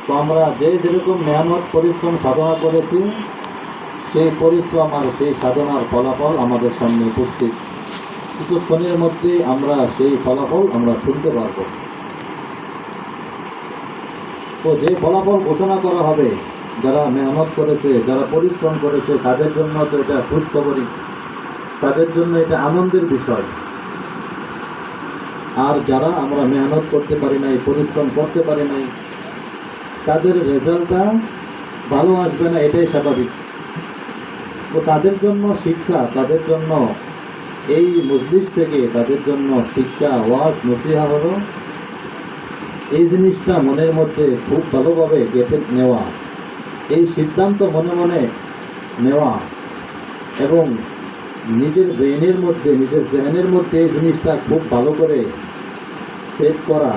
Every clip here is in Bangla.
তো আমরা যে যেরকম মেহনত পরিশ্রম সাধনা করেছি, সেই পরিশ্রম আর সেই সাধনার ফলাফল আমাদের সামনে উপস্থিত। কিছুক্ষণের মধ্যে আমরা সেই ফলাফল আমরা শুনতে পারব। তো যে ফলাফল ঘোষণা করা হবে, যারা মেহনত করেছে, যারা পরিশ্রম করেছে, তাদের জন্য তো এটা খুশখবরই, তাদের জন্য এটা আনন্দের বিষয়। আর যারা আমরা মেহনত করতে পারি নাই, পরিশ্রম করতে পারি নাই, তাদের রেজাল্টটা ভালো আসবে না, এটাই স্বাভাবিক। তো তাদের জন্য শিক্ষা, তাদের জন্য এই মজলিস থেকে তাদের জন্য শিক্ষা, ওয়াজ, নসিহা হলো এই জিনিসটা মনের মধ্যে খুব ভালোভাবে গেঁথে নেওয়া, এই সিদ্ধান্ত মনে মনে নেওয়া এবং নিজের ব্রেনের মধ্যে, নিজের জেহেনের মধ্যে এই জিনিসটা খুব ভালো করে সেট করা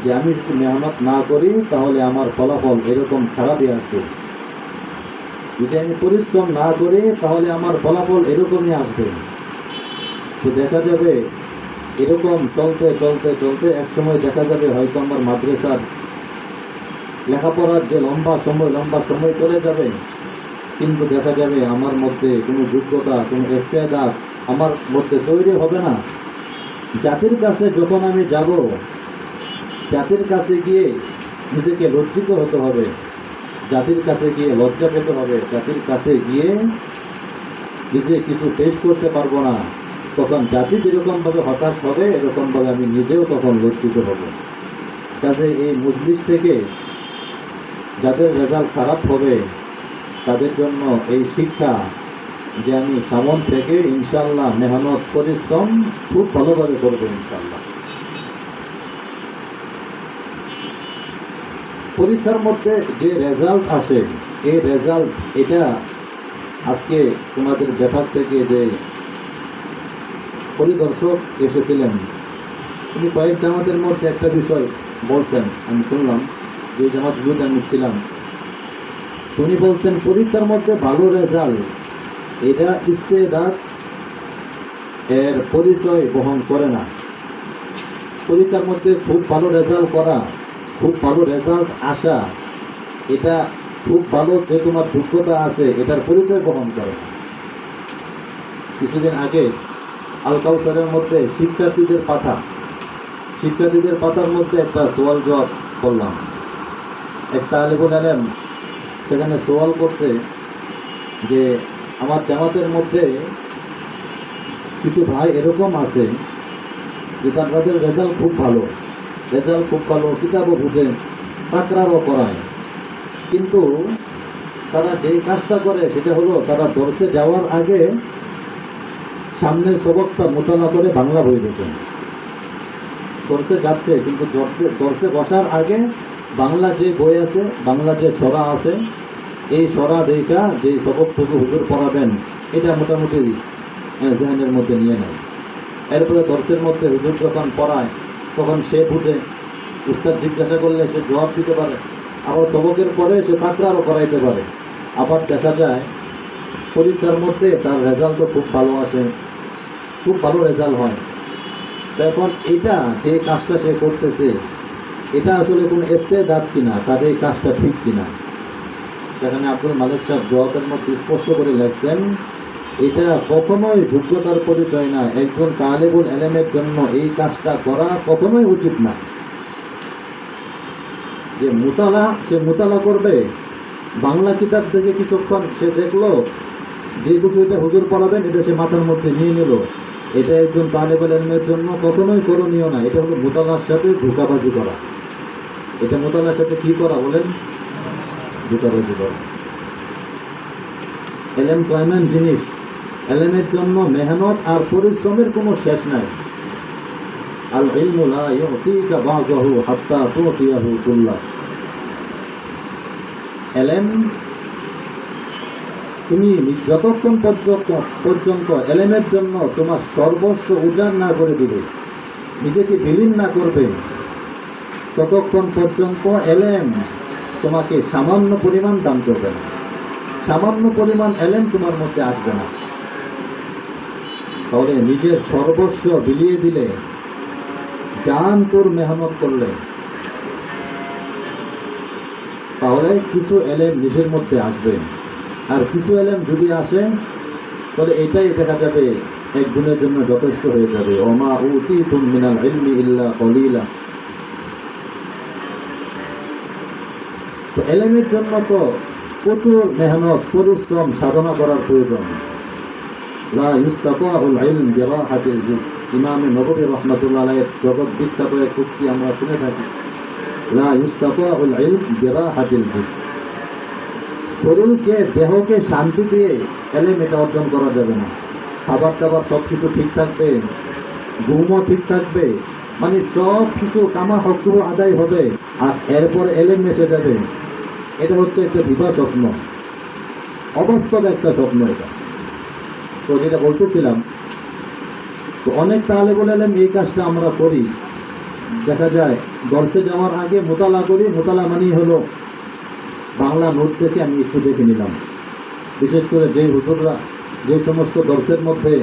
যে আমি যদি মেহনত না করি তাহলে আমার ফলাফল এরকম খারাপই আসবে, যদি আমি পরিশ্রম না করি তাহলে আমার ফলাফল এরকমই আসবে। তো দেখা যাবে এরকম চলতে চলতে চলতে একসময় দেখা যাবে হয়তো আমার মাদ্রাসার লেখাপড়ার যে লম্বা সময় চলে যাবে, কিন্তু দেখা যাবে আমার মধ্যে কোনো যোগ্যতা, কোনো ইস্তেদাদ আমার মধ্যে তৈরি হবে না। জাতির কাছে যখন আমি যাব, জাতির কাছে গিয়ে নিজেকে লজ্জিত হতে হবে, জাতির কাছে গিয়ে লজ্জা পেতে হবে, জাতির কাছে গিয়ে নিজে কিছু পেশ করতে পারবো না, তখন জাতি যেরকমভাবে হতাশ হবে এরকমভাবে আমি নিজেও তখন লজ্জিত হব। কাজে এই মজলিস থেকে যাদের রেজাল্ট খারাপ হবে তাদের জন্য এই শিক্ষা যে আমি সামন থেকে ইনশাল্লাহ মেহনত পরিশ্রম খুব ভালোভাবে করবো ইনশাল্লাহ। পরীক্ষার মধ্যে যে রেজাল্ট আসে, এই রেজাল্ট এটা আজকে তোমাদের ব্যাপার থেকে যে পরিদর্শক এসেছিলেন, তিনি কয়েক জামাতের মধ্যে একটা বিষয় বলছেন, আমি শুনলাম, যে জামাতগুলোতে আমি ছিলাম, উনি বলছেন পরীক্ষার মধ্যে ভালো রেজাল্ট এটা ইস্তেদাদ এর পরিচয় বহন করে না। পরীক্ষার মধ্যে খুব ভালো রেজাল্ট করা, খুব ভালো রেজাল্ট আসা, এটা খুব ভালো যে তোমার যোগ্যতা আছে এটার পরিচয় বহন করে না। কিছুদিন আগে আল কাউসারের মধ্যে শিক্ষার্থীদের পাতার মধ্যে একটা সওয়াল জবাব করলাম। একটা আলেমুল আলেম সেখানে সওয়াল করছে যে আমার জামাতের মধ্যে কিছু ভাই এরকম আছে যে তাদের রেজাল্ট খুব ভালো, কিতাবও বুঝে, তাকরারও করায়, কিন্তু তারা যেই কাজটা করে সেটা হলো তারা দর্শে যাওয়ার আগে সামনের সবকটা মোতালা করে বাংলা বই দেখেন। দর্শে যাচ্ছে কিন্তু দর্শে বসার আগে বাংলা যে বই আছে, বাংলা যে সরা আছে, এই সরা দেখা যে সবকটুকু হুজুর পড়াবেন এটা মোটামুটি জেহানের মধ্যে নিয়ে নেয়। এরপরে দর্শের মধ্যে হুজুর যখন পড়ায় তখন সে বুঝে, উস্তাদ জিজ্ঞাসা করলে সে জবাব দিতে পারে, আবার সবকের পরে সে তাকরারও করাইতে পারে। আবার দেখা যায় পরীক্ষার মধ্যে তার রেজাল্টও খুব ভালো আসে, খুব ভালো রেজাল্ট হয়। তখন এটা যে কাজটা সে করতেছে এটা আসলে কোনো ইস্তেদাদ কিনা, তার এই কাজটা ঠিক কিনা। সেখানে আব্দুল মালিক সাহেব জবাবের মধ্যে স্পষ্ট করে লেখছেন, এটা কখনোই যোগ্যতার পরিচয় না। একজন তালেবুল ইলমের জন্য এই কাজটা করা কখনোই উচিত না। যে সে মুতালা করবে, বাংলা কিতাব থেকে কিছুক্ষণ সে দেখলো, যে বিষয়টা হুজুর পড়াবেন এটা সে মাথার মধ্যে নিয়ে নিল, এটা একজন তালেবুল ইলমের জন্য কখনোই করণীয় না। এটা হলো মুতালার সাথে ধোঁকাবাজি করা। এটা মুতালার সাথে কি করা বলেন? ধোঁকাবাজি করা। এলেম তো এমন জিনিস, এলেমের জন্য মেহনত আর পরিশ্রমের কোনো শেষ নাই। আল ইলমু লা ইউতিকা বাযহু হাত্তা তুতিয়াহু কুল্লাহ। এলেম তুমি যতক্ষণ পর্যন্ত এলেমের জন্য তোমার সর্বস্ব উজাড় না করে দিবে, নিজেকে বিলীন না করবে, ততক্ষণ পর্যন্ত এলেম তোমাকে সামান্য পরিমাণ দান করবে না, সামান্য পরিমাণ এলেম তোমার মধ্যে আসবে না। তাহলে নিজের সর্বস্ব বিলিয়ে দিলে, জান তোর মেহনত করলে, তাহলে কিছু এলেম নিজের মধ্যে আসবে। আর কিছু এলেম যদি আসে তাহলে এটাই দেখা যাবে একদিনের জন্য যথেষ্ট হয়ে যাবে। ওমা উতীতুম মিনাল ইলমি ইল্লা কলিলা। তো এলেমের জন্য তো প্রচুর মেহনত, পরিশ্রম, সাধনা করার প্রয়োজন। লা ইস্তাতাউল ইলম বিরাহাতিল জিসম। ইমাম নববী রাহমাতুল্লাহ আলাইহির জগৎ বিখ্যাত এক উক্তি আমরা শুনে থাকি, লা ইস্তাতাউল ইলম বিরাহাতিল জিসম। শরীরকে, দেহকে শান্তি দিয়ে এলেম এটা অর্জন করা যাবে না। খাবার দাবার সব কিছু ঠিক থাকবে, ঘুমও ঠিক থাকবে, মানে সব কিছু কামা হকগুলো আদায় হবে, আর এরপরে এলেম এসে যাবে। এটা হচ্ছে একটা দিবা স্বপ্ন, অবাস্তব একটা স্বপ্ন এটা। তো যেটা বলতেছিলাম, তো অনেক তালেবুল ইলম এই কাজটা আমরা করি। দেখা যায় দর্শে যাওয়ার আগে মোতালা করি। মোতালা মানেই হলো বাংলা নোট থেকে আমি একটু দেখে নিলাম। বিশেষ করে যেই হুজুররা যে সমস্ত দর্শের মধ্যে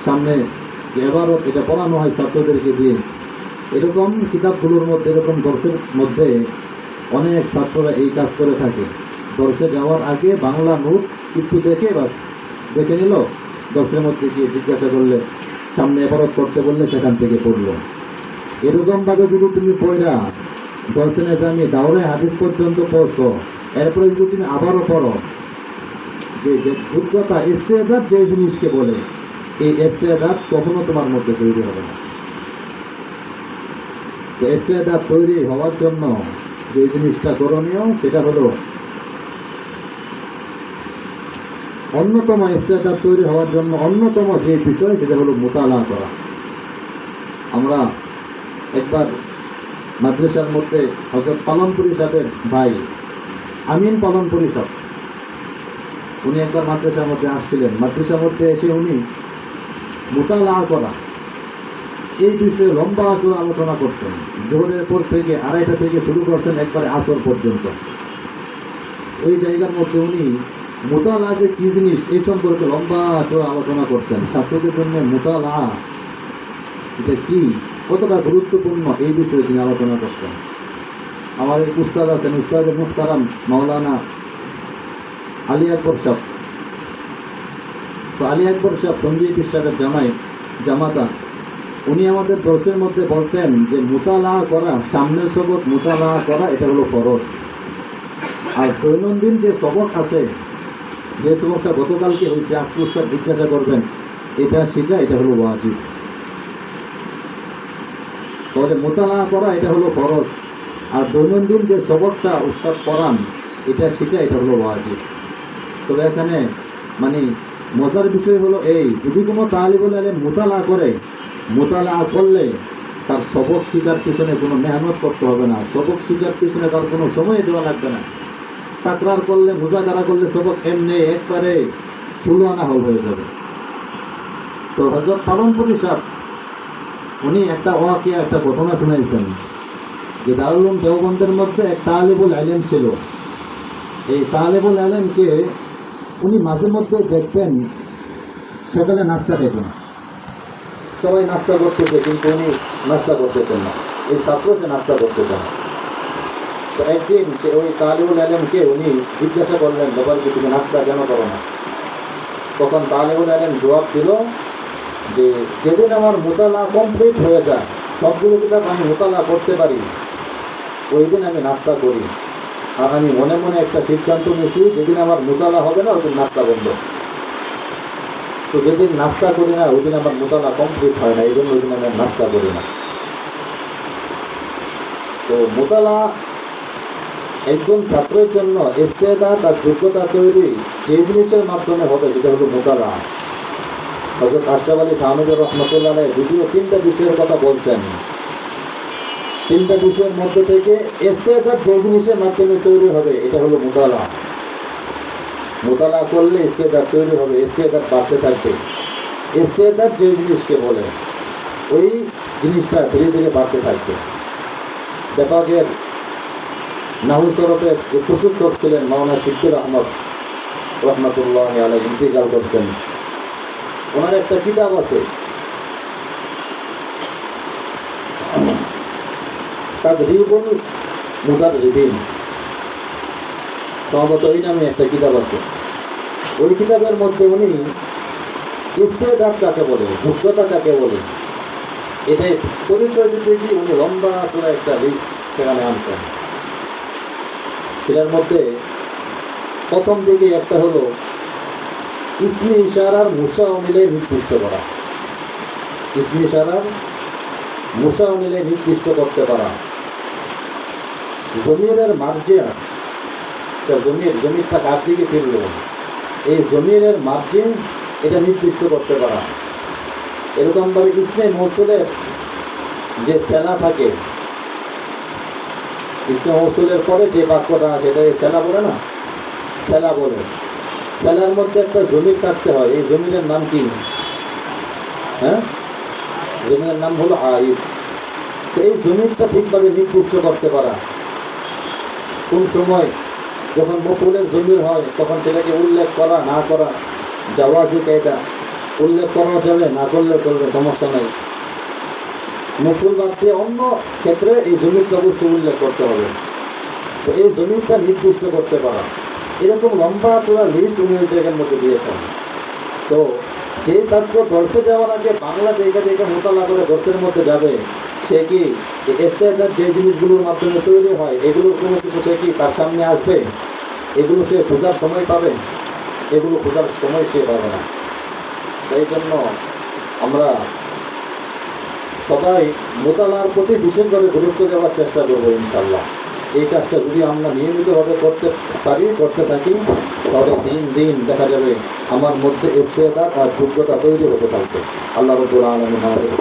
সামনে এবারও এটা পড়ানো হয় ছাত্রদেরকে দিয়ে, এরকম কিতাবগুলোর মধ্যে, এরকম দর্শের মধ্যে অনেক ছাত্ররা এই কাজ করে থাকে। দর্শে যাওয়ার আগে বাংলা নোট একটু দেখে বাস দেখে নিল, দর্শের মধ্যে গিয়ে জিজ্ঞাসা করলে, সামনে এবারত করতে বললে সেখান থেকে পড়লো। এরকমভাবে যদি তুমি পড়া দর্শনে জানি দাওরে হাদিস পর্যন্ত পড়ছো, এরপরে যদি তুমি আবারও পড়ো, যে যোগ্যতা, ইস্তেদাদ যে জিনিসকে বলে, এই ইস্তেদাদ কখনো তোমার মধ্যে তৈরি হবে না। তো ইস্তেদাদ তৈরি হওয়ার জন্য যে জিনিসটা করণীয় সেটা হলো, অন্যতম ইস্তেদাদ তৈরি হওয়ার জন্য অন্যতম যে বিষয় সেটা হলো মুতালা করা। আমরা একবার মাদ্রাসার মধ্যে হযরত পালনপুরি সাহেবের ভাই আমিন পালনপুরি সাহেব, উনি একবার মাদ্রাসার মধ্যে আসছিলেন। মাদ্রাসার মধ্যে এসে উনি মুতালা করা এই বিষয়ে লম্বা চূড়া আলোচনা করছেন। জোহরের পর থেকে 2:30 থেকে শুরু করছেন একবারে আসর পর্যন্ত। ওই জায়গার মধ্যে উনি মুতালা যে কি জিনিস এই সম্পর্কে লম্বা চূড়া আলোচনা করছেন। ছাত্রদের জন্য মুতালা এটা কি, কতটা গুরুত্বপূর্ণ, এই বিষয়ে তিনি আলোচনা করছেন। আমার এই উস্তাদ আছেন, উস্তাদের মুহতারাম মাওলানা আলী আকবর সাহেব। তো আলী আকবর সাহেব সঙ্গী সাহেবের জামাতা, উনি আমাদের দর্শের মধ্যে বলতেন যে মুতালা করা, সামনের সবক মুতালা করা এটা হলো ফরজ। আর দৈনন্দিন যে সবক আছে, যে সবকটা গতকালকে হয়েছে, আজকে উস্তাদ জিজ্ঞাসা করবেন, এটা শিখা এটা হলো ওয়াজিব। তাহলে মুতালা করা এটা হলো ফরজ, আর দৈনন্দিন যে সবকটা উস্তাদ পড়ান এটা শিখা এটা হলো ওয়াজিব। তবে এখানে মানে মজার বিষয় হলো এই, যদি কোনো তালিবুল ইলম মুতালা করে, মুতালা করলে তার সবক শিখার পিছনে কোনো মেহনত করতে হবে না, সবক শিখার পিছনে তার কোনো সময় দেওয়া লাগবে না। তাকরার করলে, মুজাকারা করলে সবক এমনি একবারে চুলো আনা হল হয়ে যাবে। তো হযরত পালনপুরি সাহেব উনি একটা ওয়াকিয়া, একটা ঘটনা শুনাইছেন যে দারুল উলুম দেওবন্দের মধ্যে এক তালিবুল ইলম ছিল। এই তালিবুল ইলমকে উনি মাঝে মধ্যে দেখতেন সকালে নাস্তা খেতেন, সবাই নাস্তা করতেছে কিন্তু উনি নাস্তা করতেছেন না, এই ছাত্র সে নাস্তা করতেছে না। তো একদিন সে ওই তালিবুল ইলমকে উনি জিজ্ঞাসা করলেন, ব্যাপার কি তুমি নাস্তা কেন করো না? তখন তালিবুল ইলম জবাব দিল যে যেদিন আমার মুতালা কমপ্লিট হয়ে যায়, সবগুলো কিতাব আমি মুতালা করতে পারি, ওই দিন আমি নাস্তা করি। আর আমি মনে মনে একটা সিদ্ধান্ত নিয়েছি, যেদিন আমার মুতালা হবে না ওই দিন নাস্তা বন্ধ। তো যেদিন নাস্তা করি না ওই দিন আমার মুতালা কমপ্লিট হয় না, এই জন্য ওই দিন আমি নাস্তা করি না। তো মুতালা একজন ছাত্রের জন্য ইস্তেদাদ আর যোগ্যতা তৈরি যে জিনিসের মাধ্যমে হবে সেটা হলো মুতালা। হযরত আশরাফ আলী থানভী রাহমাতুল্লাহ আলাইহি যদিও 3টা বিষয়ের কথা বলছেন, 3টা বিষয়ের মধ্যে থেকে ইস্তেদাদ যে জিনিসের মাধ্যমে তৈরি হবে এটা হলো মুতালা। মুতালা করলে ইস্তেদাদ তৈরি হবে, ইস্তেদাদ বাড়তে থাকবে। ইস্তেদাদ যে জিনিসকে বলে ওই জিনিসটা ধীরে ধীরে বাড়তে থাকবে। ব্যাপকের নাহু সরফে যে প্রশিক্ষক ছিলেন মাওলানা শিবকুর আহমদ রহমাতুল্লাহ আলাইহি, ইন্তিকাল করছেন। ওনার একটা কিতাব আছে তাদরিবুল মুদাররিবিন, সম্ভবত এই নামে একটা কিতাব আছে। ওই কিতাবের মধ্যে উনি ইস্তেদাদ কাকে বলে, যোগ্যতা কাকে বলে, এটাই পরিচয় দিতে গিয়ে উনি লম্বা পুরো একটা লিস্ট সেখানে আনছেন। এটার মধ্যে প্রথম দিকে একটা হলো ইসমি ইশারার মুসা অনিলে নির্দিষ্ট করা। ইসমি ইশারার মুসা অনিলে নির্দিষ্ট করতে পারা। জমিরের মার্জিন, জমিরটা কার দিকে ফিরল, এই জমিরের মার্জিন এটা নির্দিষ্ট করতে পারা। এরকমভাবে ইসমে মৌসুলের যে সেলা থাকে, ইসমে মৌসুলের পরে যে বাক্যটা সেটা সেলা বলে না, সেলা বলে। সেলার মধ্যে একটা জমির কাটতে হয়, এই জমিনের নাম কি? হ্যাঁ, জমিনের নাম হলো আইব। এই জমিনটা ঠিকভাবে নির্দিষ্ট করতে পারা। কোন সময় যখন মফুলের জমির হয় তখন সেটাকে উল্লেখ করা না করা জাওয়াজি কায়দা, উল্লেখ করা যাবে, না করলে চলবে, সমস্যা নেই। মফুল বাদ দিয়ে অন্য ক্ষেত্রে এই জমিটা অবশ্যই উল্লেখ করতে হবে। তো এই জমিটা নির্দিষ্ট করতে পারা, এরকম লম্বা পুরো লিস্ট উনি ওই জায়গার মধ্যে দিয়েছেন। তো যে ছাত্র দর্শে যাওয়ার আগে বাংলা দেখে দেখে মোতালা করে দর্শের মধ্যে যাবে, সে কি ইস্তেদাদ যে জিনিসগুলোর মাধ্যমে তৈরি হয় এগুলোর কোনো কিছু সে কি তার সামনে আসবে? এগুলো সে খোঁজার সময় পাবে? এগুলো খোঁজার সময় সে পাবে না। তাই জন্য আমরা সবাই মোতালার প্রতি বিশেষভাবে গুরুত্ব দেওয়ার চেষ্টা করবো ইনশাল্লাহ। এই কাজটা যদি আমরা নিয়মিতভাবে করতে পারি, করতে থাকি, তবে দিন দিন দেখা যাবে আমার মধ্যে ইস্তেদাদ আর যোগ্যতা তৈরি হতে থাকবে। আল্লাহ রাব্বুল আলামিন আমাদের